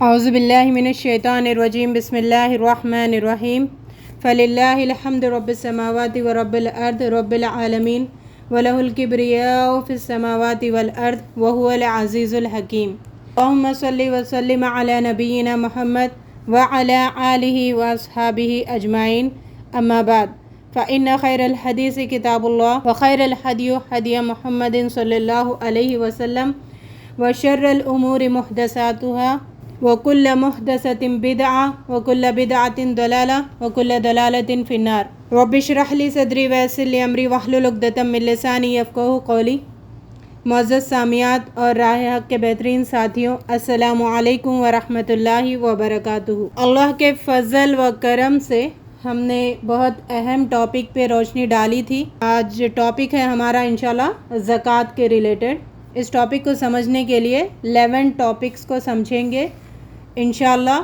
اعوذ باللہ من الشیطان الرجیم بسم اللہ الرحمن الرحیم فللہ الحمد رب السماوات ورب الارض رب العالمین وله الکبریاء فی السماوات والارض وهو العزیز الحکیم اللہم صلی وسلم علی نبینا محمد وعلی آلہ واصحابہ اجمعین اما بعد فإن خیر الحدیث کتاب اللہ وخیر الحدی حدی محمد صلی اللہ علیہ وسلم وشر الامور محدثاتها وکل محدثۃ بدعہ وکل بدعۃ ضلالہ وکل ضلالۃ فی النار رب اشرح لی صدری ویسر لی امری واحلل عقدۃ من لسانی یفقہوا قولی۔ معزز سامعات اور راہ حق کے بہترین ساتھیوں، السلام علیکم ورحمۃ اللہ وبرکاتہ۔ اللہ کے فضل و کرم سے ہم نے بہت اہم ٹاپک پہ روشنی ڈالی تھی۔ آج ٹاپک ہے ہمارا انشاءاللہ زکوٰۃ کے ریلیٹڈ۔ اس ٹاپک کو سمجھنے کے لیے 11 ٹاپکس کو سمجھیں گے انشاءاللہ،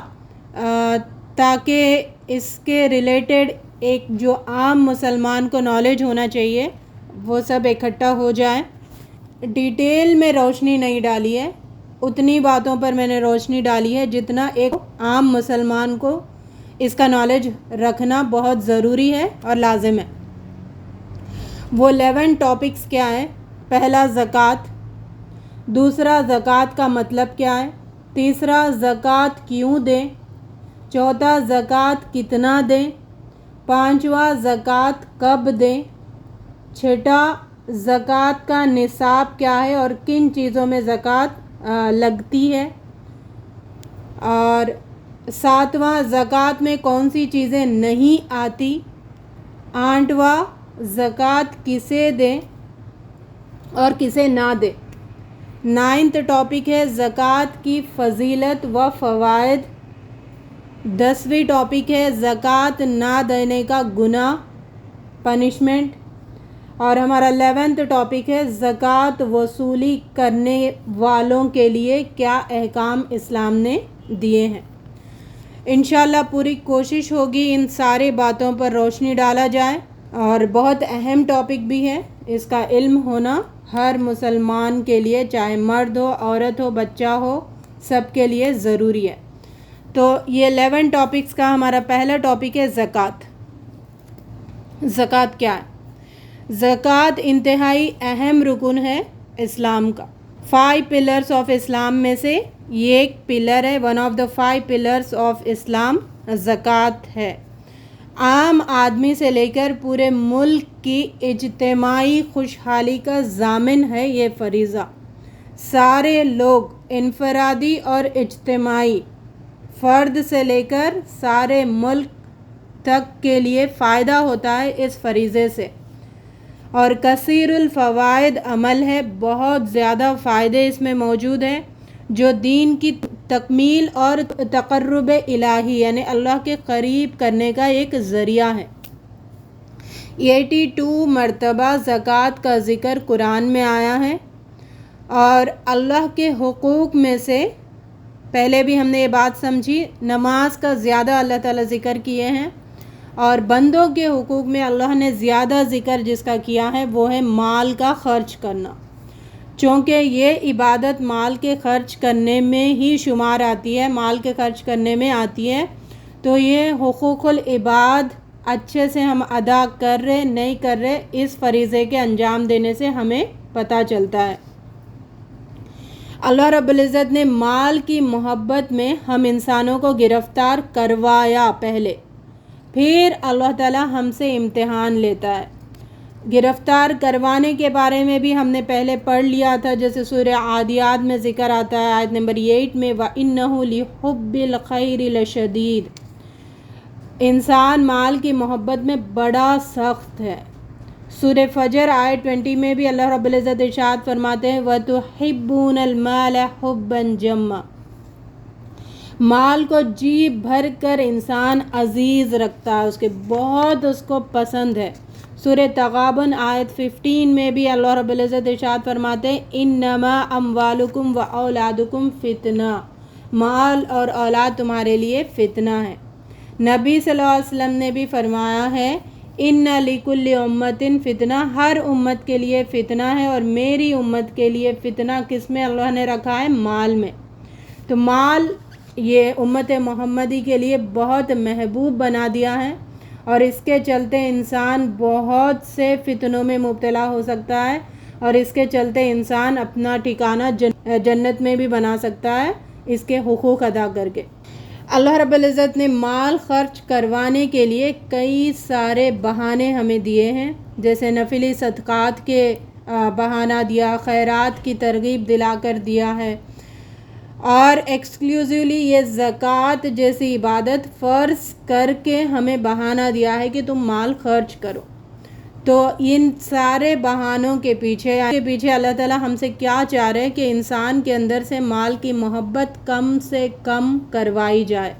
تاکہ اس کے ریلیٹڈ ایک جو عام مسلمان کو نالج ہونا چاہیے وہ سب اکٹھا ہو جائے۔ ڈیٹیل میں روشنی نہیں ڈالی ہے، اتنی باتوں پر میں نے روشنی ڈالی ہے جتنا ایک عام مسلمان کو اس کا نالج رکھنا بہت ضروری ہے اور لازم ہے۔ وہ 11 ٹاپکس کیا ہیں؟ پہلا زکوٰۃ، دوسرا زکوٰۃ کا مطلب کیا ہے، تیسرا زکوٰۃ کیوں دیں، چوتھا زکوٰۃ کتنا دیں، پانچواں زکوٰۃ کب دیں، چھٹا زکوٰۃ کا نصاب کیا ہے اور کن چیزوں میں زکوٰۃ لگتی ہے، اور ساتواں زکوٰۃ میں کون سی چیزیں نہیں آتی، آٹھواں زکوٰۃ کسے دیں اور کسے نہ دیں۔ 9th ٹاپک ہے زکوٰۃ کی فضیلت و فوائد۔ 10ویں ٹاپک ہے زکوٰۃ نہ دینے کا گناہ، پنشمنٹ۔ اور ہمارا 11th ٹاپک ہے زکوٰۃ وصولی کرنے والوں کے لیے کیا احکام اسلام نے دیے ہیں۔ انشاءاللہ پوری کوشش ہوگی ان سارے باتوں پر روشنی ڈالا جائے، اور بہت اہم ٹاپک بھی ہے۔ اس کا علم ہونا ہر مسلمان کے لیے، چاہے مرد ہو، عورت ہو، بچہ ہو، سب کے لیے ضروری ہے۔ تو یہ 11 ٹاپکس کا ہمارا پہلا ٹاپک ہے زکوٰۃ۔ زکوٰۃ کیا ہے؟ زکوٰۃ انتہائی اہم رکن ہے اسلام کا۔ 5 پلرز آف اسلام میں سے یہ ایک پلر ہے، one of the 5 pillars of Islam زکوٰۃ ہے۔ عام آدمی سے لے کر پورے ملک کی اجتماعی خوشحالی کا ضامن ہے یہ فریضہ۔ سارے لوگ، انفرادی اور اجتماعی، فرد سے لے کر سارے ملک تک کے لیے فائدہ ہوتا ہے اس فریضے سے، اور کثیر الفوائد عمل ہے، بہت زیادہ فائدے اس میں موجود ہیں جو دین کی تکمیل اور تقرب الہی یعنی اللہ کے قریب کرنے کا ایک ذریعہ ہے۔ 82 مرتبہ زکوٰۃ کا ذکر قرآن میں آیا ہے، اور اللہ کے حقوق میں سے پہلے بھی ہم نے یہ بات سمجھی، نماز کا زیادہ اللہ تعالیٰ ذکر کیے ہیں، اور بندوں کے حقوق میں اللہ نے زیادہ ذکر جس کا کیا ہے وہ ہے مال کا خرچ کرنا، چونکہ یہ عبادت مال کے خرچ کرنے میں ہی شمار آتی ہے، مال کے خرچ کرنے میں آتی ہے۔ تو یہ حقوق العباد اچھے سے ہم ادا کر رہے نہیں کر رہے، اس فریضے کے انجام دینے سے ہمیں پتہ چلتا ہے۔ اللہ رب العزت نے مال کی محبت میں ہم انسانوں کو گرفتار کروایا پہلے، پھر اللہ تعالیٰ ہم سے امتحان لیتا ہے۔ گرفتار کروانے کے بارے میں بھی ہم نے پہلے پڑھ لیا تھا، جیسے سورہ عادیات میں ذکر آتا ہے آیت نمبر 8 میں، وَإِنَّهُ لِحُبِّ الْخَيْرِ لَشَدِيدٌ، انسان مال کی محبت میں بڑا سخت ہے۔ سورہ فجر آیت 20 میں بھی اللہ رب العزت ارشاد فرماتے ہیں وَتُحِبُّونَ الْمَالَ حُبًّا جَمًّا، مال کو جی بھر کر انسان عزیز رکھتا ہے، اس کے بہت اس کو پسند ہے۔ سورہ تغابن آیت 15 میں بھی اللہ رب العزت ارشاد فرماتے ہیں انما اموالکم و اولادکم فتنہ، مال اور اولاد تمہارے لیے فتنہ ہے۔ نبی صلی اللہ علیہ وسلم نے بھی فرمایا ہے ان لکل امت فتنہ، ہر امت کے لیے فتنہ ہے، اور میری امت کے لیے فتنہ کس میں اللہ نے رکھا ہے؟ مال میں۔ تو مال یہ امت محمدی کے لیے بہت محبوب بنا دیا ہے، اور اس کے چلتے انسان بہت سے فتنوں میں مبتلا ہو سکتا ہے، اور اس کے چلتے انسان اپنا ٹھکانہ جنت میں بھی بنا سکتا ہے اس کے حقوق ادا کر کے۔ اللہ رب العزت نے مال خرچ کروانے کے لیے کئی سارے بہانے ہمیں دیے ہیں، جیسے نفلی صدقات کے بہانہ دیا، خیرات کی ترغیب دلا کر دیا ہے، اور ایکسکلوزیولی یہ زکوٰۃ جیسی عبادت فرض کر کے ہمیں بہانہ دیا ہے کہ تم مال خرچ کرو۔ تو ان سارے بہانوں کے پیچھے اللہ تعالیٰ ہم سے کیا چاہ رہے ہیں کہ انسان کے اندر سے مال کی محبت کم سے کم کروائی جائے،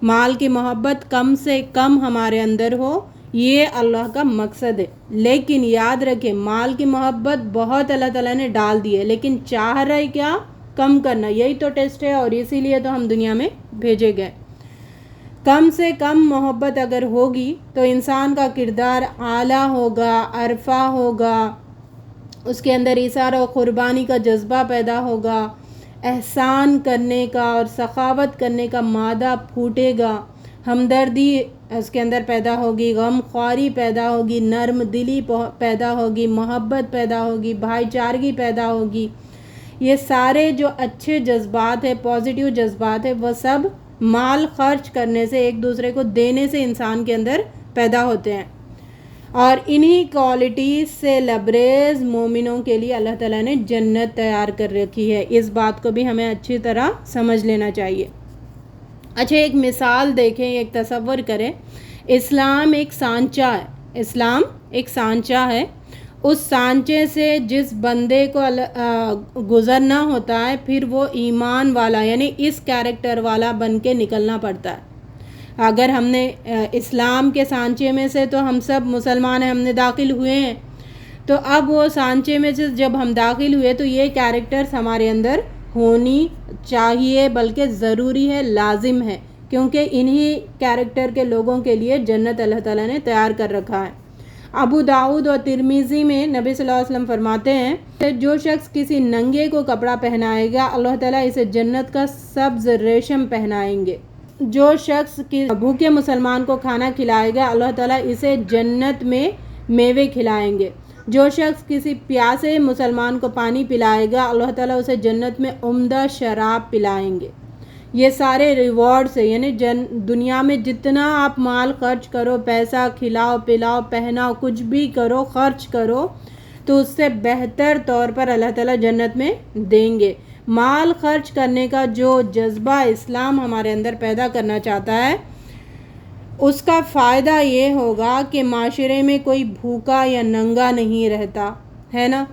مال کی محبت کم سے کم ہمارے اندر ہو، یہ اللہ کا مقصد ہے۔ لیکن یاد رکھیں مال کی محبت بہت اللہ تعالیٰ نے ڈال دی ہے، لیکن چاہ رہے کیا؟ کم کرنا۔ یہی تو ٹیسٹ ہے، اور اسی لیے تو ہم دنیا میں بھیجے گئے۔ کم سے کم محبت اگر ہوگی تو انسان کا کردار اعلیٰ ہوگا، عرفہ ہوگا، اس کے اندر ایثار و قربانی کا جذبہ پیدا ہوگا، احسان کرنے کا اور سخاوت کرنے کا مادہ پھوٹے گا، ہمدردی اس کے اندر پیدا ہوگی، غم خواری پیدا ہوگی، نرم دلی پیدا ہوگی، محبت پیدا ہوگی، بھائی چارگی پیدا ہوگی۔ یہ سارے جو اچھے جذبات ہیں، پازیٹیو جذبات ہیں، وہ سب مال خرچ کرنے سے، ایک دوسرے کو دینے سے انسان کے اندر پیدا ہوتے ہیں، اور انہی کوالٹیز سے لبریز مومنوں کے لیے اللہ تعالیٰ نے جنت تیار کر رکھی ہے۔ اس بات کو بھی ہمیں اچھی طرح سمجھ لینا چاہیے۔ اچھا، ایک مثال دیکھیں، ایک تصور کریں، اسلام ایک سانچہ ہے، اسلام ایک سانچہ ہے، اس سانچے سے جس بندے کو گزرنا ہوتا ہے، پھر وہ ایمان والا یعنی اس کیریکٹر والا بن کے نکلنا پڑتا ہے۔ اگر ہم نے اسلام کے سانچے میں سے، تو ہم سب مسلمان ہیں، ہم نے داخل ہوئے ہیں، تو اب وہ سانچے میں سے جب ہم داخل ہوئے تو یہ کیریکٹرز ہمارے اندر ہونی چاہیے، بلکہ ضروری ہے، لازم ہے، کیونکہ انہی کیریکٹر کے لوگوں کے لیے جنت اللہ تعالیٰ نے تیار کر رکھا ہے۔ ابو داؤد اور ترمذی میں نبی صلی اللہ علیہ وسلم فرماتے ہیں کہ جو شخص کسی ننگے کو کپڑا پہنائے گا، اللہ تعالیٰ اسے جنت کا سبز ریشم پہنائیں گے۔ جو شخص بھوکے مسلمان کو کھانا کھلائے گا، اللہ تعالیٰ اسے جنت میں میوے کھلائیں گے۔ جو شخص کسی پیاسے مسلمان کو پانی پلائے گا، اللہ تعالیٰ اسے جنت میں عمدہ شراب پلائیں گے۔ یہ سارے ریوارڈز ہیں، یعنی دنیا میں جتنا آپ مال خرچ کرو، پیسہ کھلاؤ پلاؤ پہناؤ، کچھ بھی کرو، خرچ کرو، تو اس سے بہتر طور پر اللہ تعالیٰ جنت میں دیں گے۔ مال خرچ کرنے کا جو جذبہ اسلام ہمارے اندر پیدا کرنا چاہتا ہے، اس کا فائدہ یہ ہوگا کہ معاشرے میں کوئی بھوکا یا ننگا نہیں رہتا ہے نا،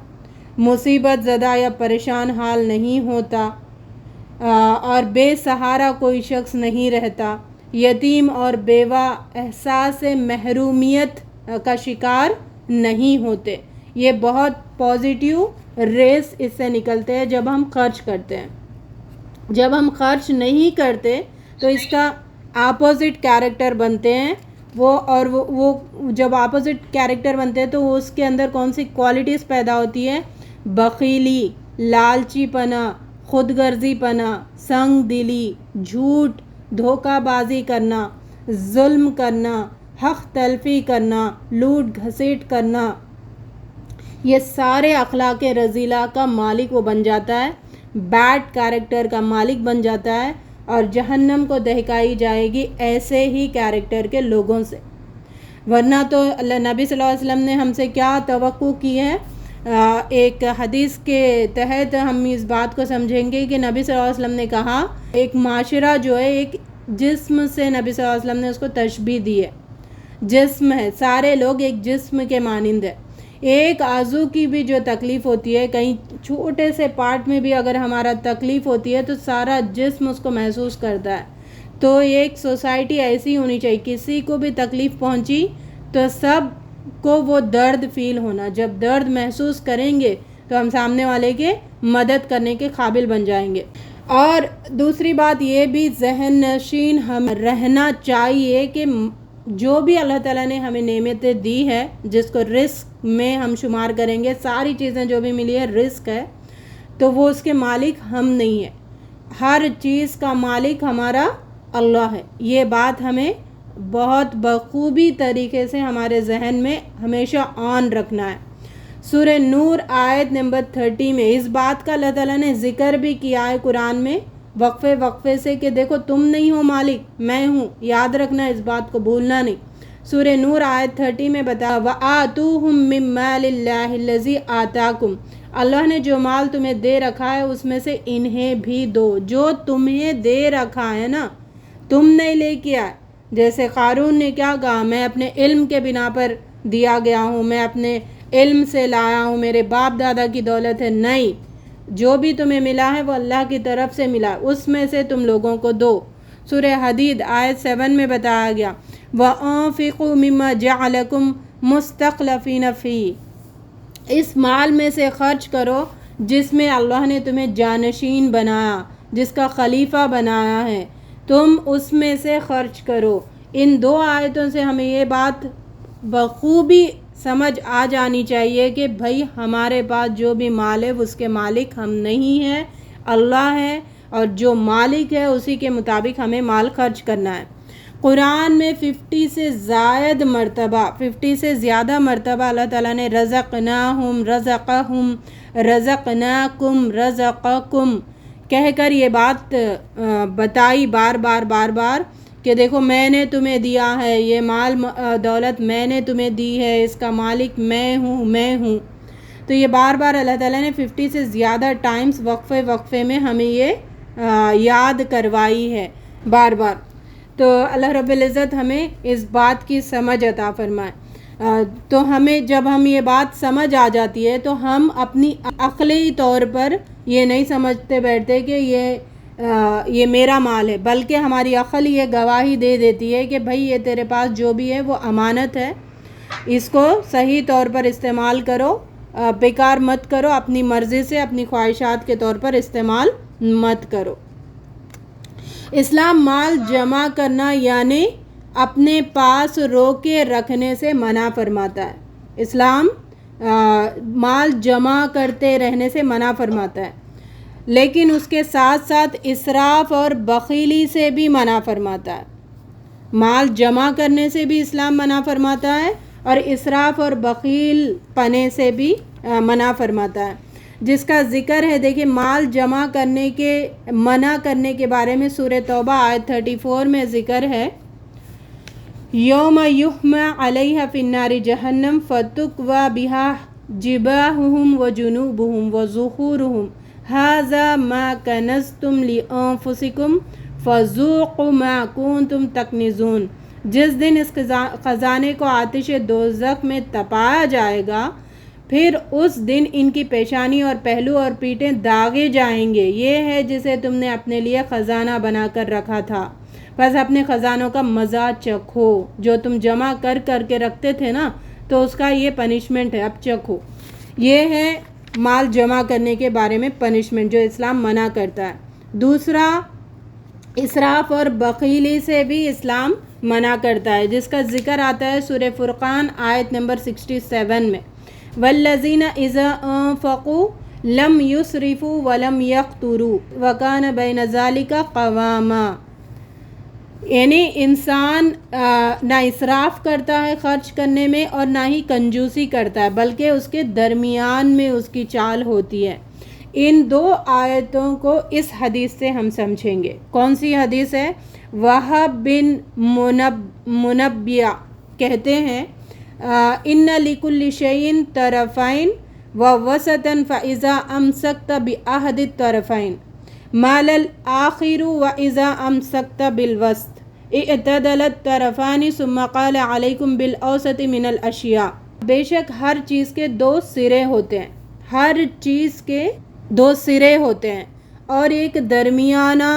مصیبت زدہ یا پریشان حال نہیں ہوتا، اور بے سہارا کوئی شخص نہیں رہتا، یتیم اور بیوہ احساس محرومیت کا شکار نہیں ہوتے۔ یہ بہت پازیٹیو ریس اس سے نکلتے ہیں جب ہم خرچ کرتے ہیں۔ جب ہم خرچ نہیں کرتے تو اس کا اپوزٹ کیریکٹر بنتے ہیں وہ جب اپوزٹ کیریکٹر بنتے ہیں تو وہ اس کے اندر کون سی کوالٹیز پیدا ہوتی ہے؟ بخیلی، لالچی پنا، خود غرضی پنا، سنگ دلی، جھوٹ، دھوکہ بازی کرنا، ظلم کرنا، حق تلفی کرنا، لوٹ گھسیٹ کرنا، یہ سارے اخلاق رذیلہ کا مالک وہ بن جاتا ہے، بیڈ کیریکٹر کا مالک بن جاتا ہے، اور جہنم کو دہکائی جائے گی ایسے ہی کیریکٹر کے لوگوں سے۔ ورنہ تو نبی صلی اللہ علیہ وسلم نے ہم سے کیا توقع کی ہے؟ ایک حدیث کے تحت ہم اس بات کو سمجھیں گے کہ نبی صلی اللہ علیہ وسلم نے کہا، ایک معاشرہ جو ہے ایک جسم سے نبی صلی اللہ علیہ وسلم نے اس کو تشبیہ دی ہے، جسم ہے، سارے لوگ ایک جسم کے مانند ہے۔ ایک عضو کی بھی جو تکلیف ہوتی ہے، کہیں چھوٹے سے پارٹ میں بھی اگر ہمارا تکلیف ہوتی ہے تو سارا جسم اس کو محسوس کرتا ہے۔ تو ایک سوسائٹی ایسی ہونی چاہیے، کسی کو بھی تکلیف پہنچی تو سب کو وہ درد فیل ہونا، جب درد محسوس کریں گے تو ہم سامنے والے کے مدد کرنے کے قابل بن جائیں گے۔ اور دوسری بات یہ بھی ذہن نشین ہم رہنا چاہیے کہ جو بھی اللہ تعالیٰ نے ہمیں نعمتیں دی ہے، جس کو رزق میں ہم شمار کریں گے، ساری چیزیں جو بھی ملی ہے رزق ہے، تو وہ اس کے مالک ہم نہیں ہیں۔ ہر چیز کا مالک ہمارا اللہ ہے. یہ بات ہمیں بہت بخوبی طریقے سے ہمارے ذہن میں ہمیشہ آن رکھنا ہے. سورہ نور آیت نمبر 30 میں اس بات کا اللہ تعالیٰ نے ذکر بھی کیا ہے قرآن میں وقفے سے کہ دیکھو تم نہیں ہو مالک، میں ہوں. یاد رکھنا، اس بات کو بھولنا نہیں. سورہ نور آیت 30 میں بتا وَآتُوهُم مِّن مَّالِ اللَّهِ الَّذِي آتَاكُمْ، اللہ نے جو مال تمہیں دے رکھا ہے اس میں سے انہیں بھی دو. جو تمہیں دے رکھا ہے نا، تم نہیں لے کے آئے. جیسے قارون نے کیا کہا، میں اپنے علم کے بنا پر دیا گیا ہوں، میں اپنے علم سے لایا ہوں، میرے باپ دادا کی دولت ہے. نہیں، جو بھی تمہیں ملا ہے وہ اللہ کی طرف سے ملا، اس میں سے تم لوگوں کو دو. سورہ حدید آیت 7 میں بتایا گیا وَأَنفِقُوا مِمَّا جَعَلَكُمْ مُسْتَخْلَفِينَ فِيهِ، اس مال میں سے خرچ کرو جس میں اللہ نے تمہیں جانشین بنایا، جس کا خلیفہ بنایا ہے، تم اس میں سے خرچ کرو. ان دو آیتوں سے ہمیں یہ بات بخوبی سمجھ آ جانی چاہیے کہ بھائی ہمارے پاس جو بھی مال ہے اس کے مالک ہم نہیں ہیں، اللہ ہے، اور جو مالک ہے اسی کے مطابق ہمیں مال خرچ کرنا ہے. قرآن میں 50 سے زیادہ مرتبہ اللہ تعالیٰ نے رزقناہم، رزقہم، رزقناکم، رزقکم کہہ کر یہ بات بتائی بار بار کہ دیکھو میں نے تمہیں دیا ہے، یہ مال دولت میں نے تمہیں دی ہے، اس کا مالک میں ہوں. تو یہ بار اللہ تعالیٰ نے 50 سے زیادہ ٹائمز وقفے میں ہمیں یہ یاد کروائی ہے بار. تو اللہ رب العزت ہمیں اس بات کی سمجھ عطا فرمائے. تو ہمیں جب ہم یہ بات سمجھ آ جاتی ہے تو ہم اپنی عقلی طور پر یہ نہیں سمجھتے بیٹھتے کہ یہ میرا مال ہے، بلکہ ہماری عقل یہ گواہی دے دیتی ہے کہ بھائی یہ تیرے پاس جو بھی ہے وہ امانت ہے، اس کو صحیح طور پر استعمال کرو، بیکار مت کرو، اپنی مرضی سے اپنی خواہشات کے طور پر استعمال مت کرو. اسلام مال جمع کرنا یعنی اپنے پاس روکے رکھنے سے منع فرماتا ہے. اسلام مال جمع کرتے رہنے سے منع فرماتا ہے، لیکن اس کے ساتھ ساتھ اسراف اور بخیلی سے بھی منع فرماتا ہے. مال جمع کرنے سے بھی اسلام منع فرماتا ہے اور اسراف اور بخیل پنے سے بھی منع فرماتا ہے، جس کا ذکر ہے. دیکھیں مال جمع کرنے کے منع کرنے کے بارے میں سورہ توبہ آیت 34 میں ذکر ہے یوم یحمى علیہ فی النار جہنم فتکوی بها جباہہم وجنوبہم وظہورہم ھذا ما کنزتم لانفسکم فذوقوا ما کنتم تکنزون. جس دن اس خزانے کو آتش دوزخ میں تپایا جائے گا، پھر اس دن ان کی پیشانی اور پہلو اور پیٹیں داغے جائیں گے، یہ ہے جسے تم نے اپنے لیے خزانہ بنا کر رکھا تھا، بس اپنے خزانوں کا مزہ چکھو. جو تم جمع کر کے رکھتے تھے نا، تو اس کا یہ پنشمنٹ ہے، اب چکھو. یہ ہے مال جمع کرنے کے بارے میں پنشمنٹ جو اسلام منع کرتا ہے. دوسرا، اسراف اور بخیلی سے بھی اسلام منع کرتا ہے، جس کا ذکر آتا ہے سورہ فرقان آیت نمبر 67 میں والذین اذا انفقوا لم یسرفوا ولم یقتروا وکان بین ذلک قواما. یعنی انسان نہ اسراف کرتا ہے خرچ کرنے میں اور نہ ہی کنجوسی کرتا ہے، بلکہ اس کے درمیان میں اس کی چال ہوتی ہے. ان دو آیتوں کو اس حدیث سے ہم سمجھیں گے. کون سی حدیث ہے؟ وہب بن منبیہ کہتے ہیں ان لکل شیء طرفین ووسطا فاذا امسکت بعہد الطرفین مال الآخر واذا امسکت بالوسط اعتدل الطرفان ثم قال علیکم بالاوسط من الاشیاء. بے شک ہر چیز کے دو سرے ہوتے ہیں، ہر چیز کے دو سرے ہوتے ہیں اور ایک درمیانہ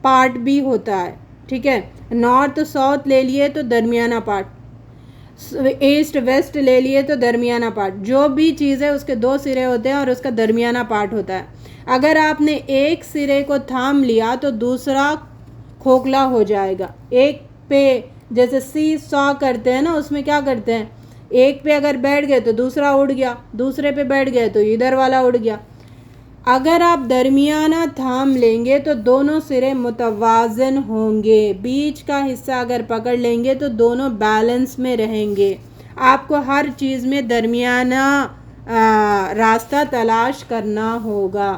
پارٹ بھی ہوتا ہے. ٹھیک ہے، نارتھ ساؤتھ لے لیے تو درمیانہ پارٹ، ایسٹ ویسٹ لے لیے تو درمیانہ پارٹ. جو بھی چیز ہے اس کے دو سرے ہوتے ہیں اور اس کا درمیانہ پارٹ ہوتا ہے. اگر آپ نے ایک سرے کو تھام لیا تو دوسرا کھوکھلا ہو جائے گا. ایک پہ جیسے سی سا کرتے ہیں نا، اس میں کیا کرتے ہیں، ایک پہ اگر بیٹھ گئے تو دوسرا اڑ گیا، دوسرے پہ بیٹھ گئے تو ادھر والا اڑ گیا. اگر آپ درمیانہ تھام لیں گے تو دونوں سرے متوازن ہوں گے، بیچ کا حصہ اگر پکڑ لیں گے تو دونوں بیلنس میں رہیں گے۔ آپ کو ہر چیز میں درمیانہ راستہ تلاش کرنا ہوگا۔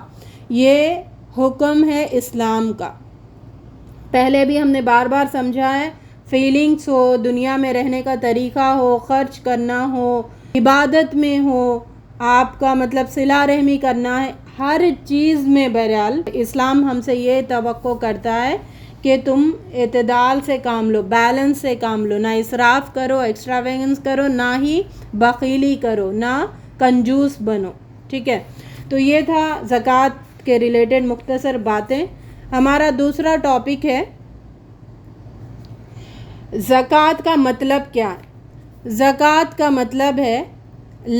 یہ حکم ہے اسلام کا۔ پہلے بھی ہم نے بار بار سمجھا ہے، فیلنگس ہو، دنیا میں رہنے کا طریقہ ہو، خرچ کرنا ہو، عبادت میں ہو، آپ کا مطلب صلہ رحمی کرنا ہے، ہر چیز میں بہرحال اسلام ہم سے یہ توقع کرتا ہے کہ تم اعتدال سے کام لو، بیلنس سے کام لو، نہ اسراف کرو، ایکسٹراویگنس کرو، نہ ہی بخیلی کرو، نہ کنجوس بنو۔ ٹھیک ہے، تو یہ تھا زکوٰۃ کے ریلیٹڈ مختصر باتیں۔ ہمارا دوسرا ٹاپک ہے زکوٰۃ کا مطلب کیا ہے۔ زکوٰۃ کا مطلب ہے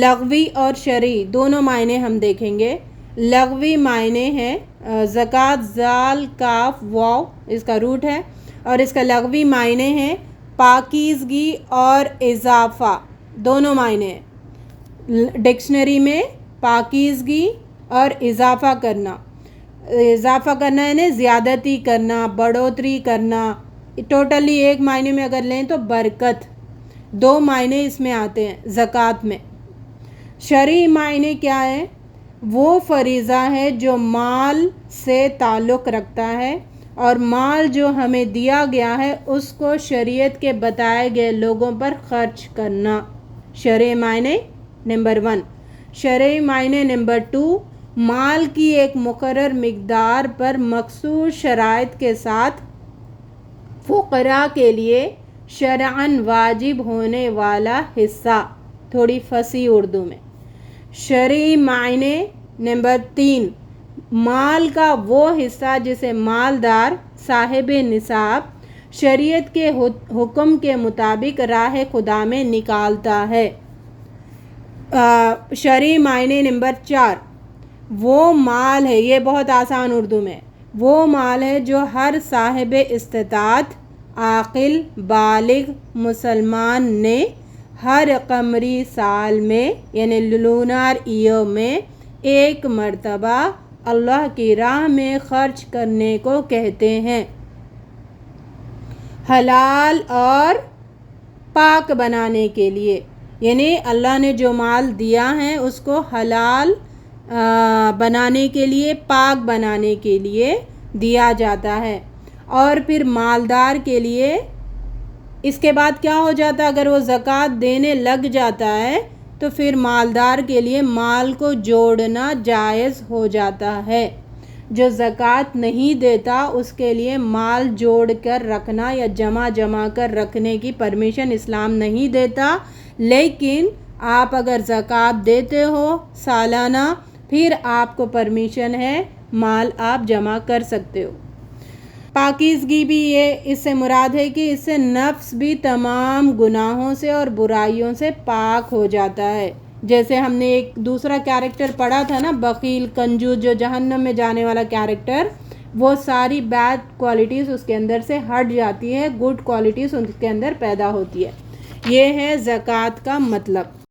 لغوی اور شرعی دونوں معنی ہم دیکھیں گے۔ لغوی معنی ہے زکوٰۃ زال کاف واو اس کا روٹ ہے، اور اس کا لغوی معنی ہے پاکیزگی اور اضافہ، دونوں معنی ہیں ڈکشنری میں۔ پاکیزگی اور اضافہ کرنا، اضافہ کرنا یعنی زیادتی کرنا، بڑھوتری کرنا۔ ٹوٹلی ایک معنی میں اگر لیں تو برکت، دو معنی اس میں آتے ہیں زکوٰۃ میں۔ شرعی معنی کیا ہے؟ وہ فریضہ ہے جو مال سے تعلق رکھتا ہے، اور مال جو ہمیں دیا گیا ہے اس کو شریعت کے بتائے گئے لوگوں پر خرچ کرنا۔ شرعی معنی نمبر 1۔ شرعی معنی نمبر 2، مال کی ایک مقرر مقدار پر مخصوص شرائط کے ساتھ فقراء کے لیے شرعاً واجب ہونے والا حصہ، تھوڑی فصیح اردو میں۔ شرعی معنی نمبر 3، مال کا وہ حصہ جسے مالدار صاحب نصاب شریعت کے حکم کے مطابق راہ خدا میں نکالتا ہے۔ شرعی معنی نمبر 4، وہ مال ہے، یہ بہت آسان اردو میں، وہ مال ہے جو ہر صاحب استطاعت عاقل بالغ مسلمان نے ہر قمری سال میں یعنی لونار ایئر میں ایک مرتبہ اللہ کی راہ میں خرچ کرنے کو کہتے ہیں، حلال اور پاک بنانے کے لیے۔ یعنی اللہ نے جو مال دیا ہے اس کو حلال بنانے کے لیے، پاک بنانے کے لیے دیا جاتا ہے۔ اور پھر مالدار کے لیے اس کے بعد کیا ہو جاتا ہے؟ اگر وہ زکوٰۃ دینے لگ جاتا ہے تو پھر مالدار کے لیے مال کو جوڑنا جائز ہو جاتا ہے۔ جو زکوٰۃ نہیں دیتا اس کے لیے مال جوڑ کر رکھنا یا جمع کر رکھنے کی پرمیشن اسلام نہیں دیتا، لیکن آپ اگر زکوٰۃ دیتے ہو سالانہ پھر آپ کو پرمیشن ہے، مال آپ جمع کر سکتے ہو۔ پاکیزگی بھی یہ اس سے مراد ہے کہ اس سے نفس بھی تمام گناہوں سے اور برائیوں سے پاک ہو جاتا ہے۔ جیسے ہم نے ایک دوسرا کیریکٹر پڑھا تھا نا، بخیل کنجوس، جو جہنم میں جانے والا کیریکٹر، وہ ساری بیڈ کوالٹیز اس کے اندر سے ہٹ جاتی ہے، گڈ کوالٹیز اس کے اندر پیدا ہوتی ہے۔ یہ ہے زکوٰۃ کا مطلب۔